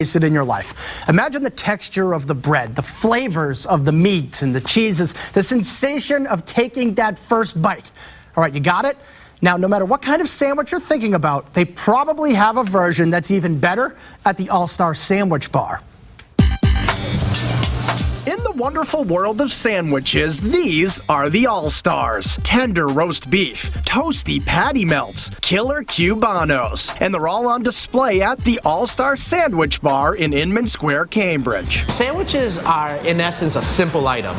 it in your life. Imagine the texture of the bread, the flavors of the meat and the cheeses, the sensation of taking that first bite. All right, you got it? Now, no matter what kind of sandwich you're thinking about, they probably have a version that's even better at the All-Star Sandwich Bar. In the wonderful world of sandwiches, these are the All-Stars. Tender roast beef, toasty patty melts, killer Cubanos, and they're all on display at the All-Star Sandwich Bar in Inman Square, Cambridge. Sandwiches are, in essence, a simple item.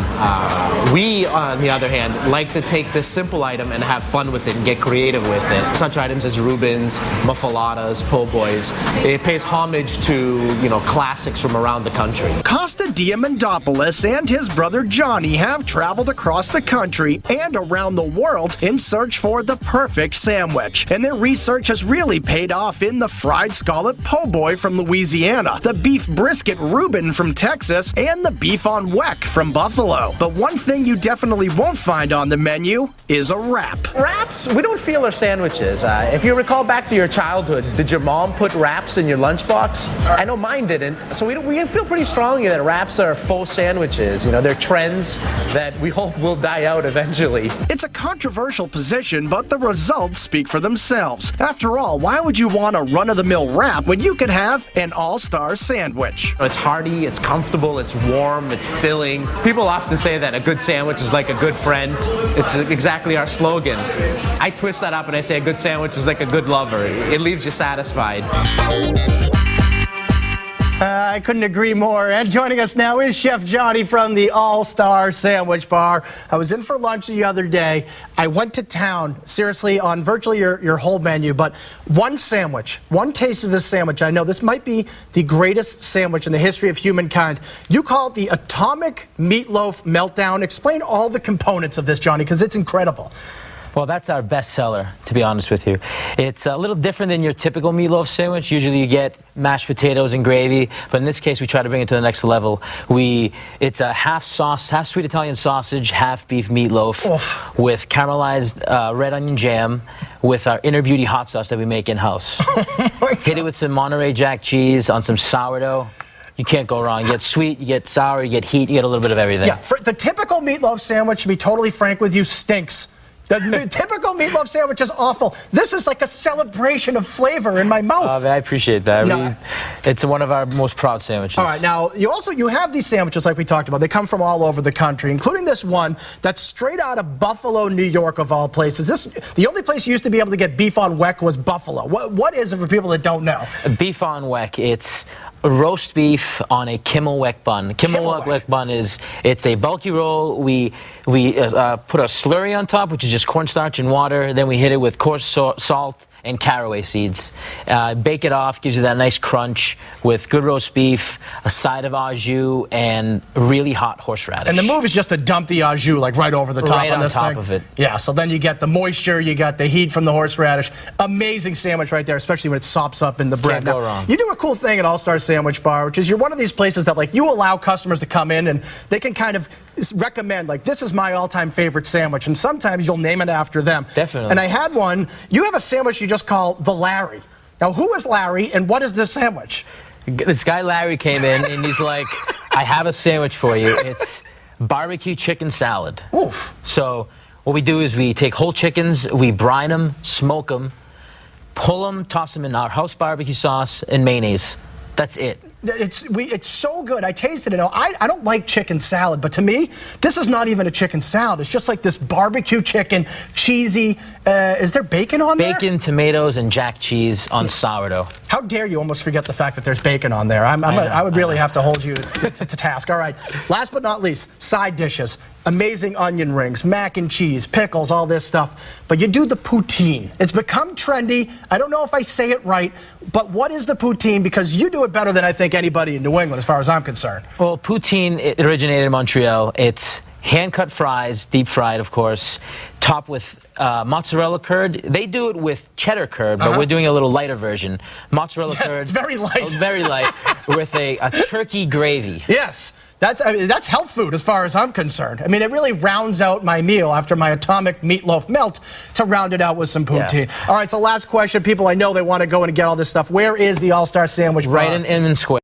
We, on the other hand, like to take this simple item and have fun with it and get creative with it. Such items as Reubens, muffaladas, po' boys. It pays homage to, classics from around the country. Kosta Diamantopoulos and his brother Johnny have traveled across the country and around the world in search for the perfect sandwich. And their research has really paid off in the fried scallop po' boy from Louisiana, the beef brisket Reuben from Texas, and the beef on weck from Buffalo. But one thing you definitely won't find on the menu is a wrap. Wraps? We don't feel are sandwiches. If you recall back to your childhood, did your mom put wraps in your lunchbox? I know mine didn't. So we feel pretty strongly that wraps are faux sandwiches. They're trends that we hope will die out eventually. It's a controversial position, but the results speak for themselves. After all, why would you want a run-of-the-mill wrap when you could have an all-star sandwich? It's hearty, it's comfortable, it's warm, it's filling. People often say that a good sandwich is like a good friend. It's exactly our slogan. I twist that up and I say a good sandwich is like a good lover. It leaves you satisfied. I couldn't agree more. And joining us now is Chef Johnny from the All-Star Sandwich Bar. I was in for lunch the other day. I went to town, seriously, on virtually your whole menu. But one sandwich, one taste of this sandwich, I know this might be the greatest sandwich in the history of humankind. You call it the Atomic Meatloaf Meltdown. Explain all the components of this, Johnny, because it's incredible. Well, that's our best seller, to be honest with you. It's a little different than your typical meatloaf sandwich. Usually you get mashed potatoes and gravy, but in this case we try to bring it to the next level. It's a half sweet Italian sausage, half beef meatloaf. Oof. With caramelized red onion jam with our Inner Beauty hot sauce that we make in-house. Hit it with some Monterey Jack cheese on some sourdough. You can't go wrong. You get sweet, you get sour, you get heat, you get a little bit of everything. Yeah, the typical meatloaf sandwich, to be totally frank with you, stinks. The typical meatloaf sandwich is awful. This is like a celebration of flavor in my mouth. I appreciate that. It's one of our most proud sandwiches. All right, now you have these sandwiches like we talked about. They come from all over the country, including this one that's straight out of Buffalo, New York, of all places. The only place you used to be able to get beef on weck was Buffalo. What is it for people that don't know? Beef on weck, it's roast beef on a Kimmelweck bun. Kimmelweck bun it's a bulky roll. We put a slurry on top, which is just cornstarch and water. Then we hit it with coarse salt and caraway seeds. Bake it off, gives you that nice crunch with good roast beef, a side of au jus, and really hot horseradish. And the move is just to dump the au jus like right over the top on this top thing. of it. Yeah, so then you get the moisture, you got the heat from the horseradish. Amazing sandwich right there, especially when it sops up in the bread. Can't go wrong. You do a cool thing at All-Star Sandwich Bar, which is you're one of these places that you allow customers to come in and they can kind of recommend, this is my all-time favorite sandwich, and sometimes you'll name it after them. Definitely. And I had one. You have a sandwich you just call the Larry. Now, who is Larry, and what is this sandwich? This guy Larry came in, and he's like, I have a sandwich for you. It's barbecue chicken salad. Oof. So what we do is we take whole chickens, we brine them, smoke them, pull them, toss them in our house barbecue sauce and mayonnaise. That's it. It's so good. I tasted it. I don't like chicken salad, but to me, this is not even a chicken salad. It's just like this barbecue chicken, cheesy. Is there bacon on there? Bacon, tomatoes, and jack cheese on sourdough. How dare you almost forget the fact that there's bacon on there? I would really have to hold you to task. All right. Last but not least, side dishes. Amazing onion rings, mac and cheese, pickles, all this stuff. But you do the poutine. It's become trendy. I don't know if I say it right, but what is the poutine? Because you do it better than I think anybody in New England, as far as I'm concerned. Well, poutine, it originated in Montreal. It's hand-cut fries, deep-fried, of course, topped with mozzarella curd. They do it with cheddar curd, but we're doing a little lighter version. Mozzarella curd. It's very light. Very light, with a turkey gravy. Yes. That's health food as far as I'm concerned. I mean, it really rounds out my meal after my atomic meatloaf melt to round it out with some poutine. Yeah. All right, so last question. People, I know they want to go and get all this stuff. Where is the All-Star Sandwich Bar? Right in Inman Square.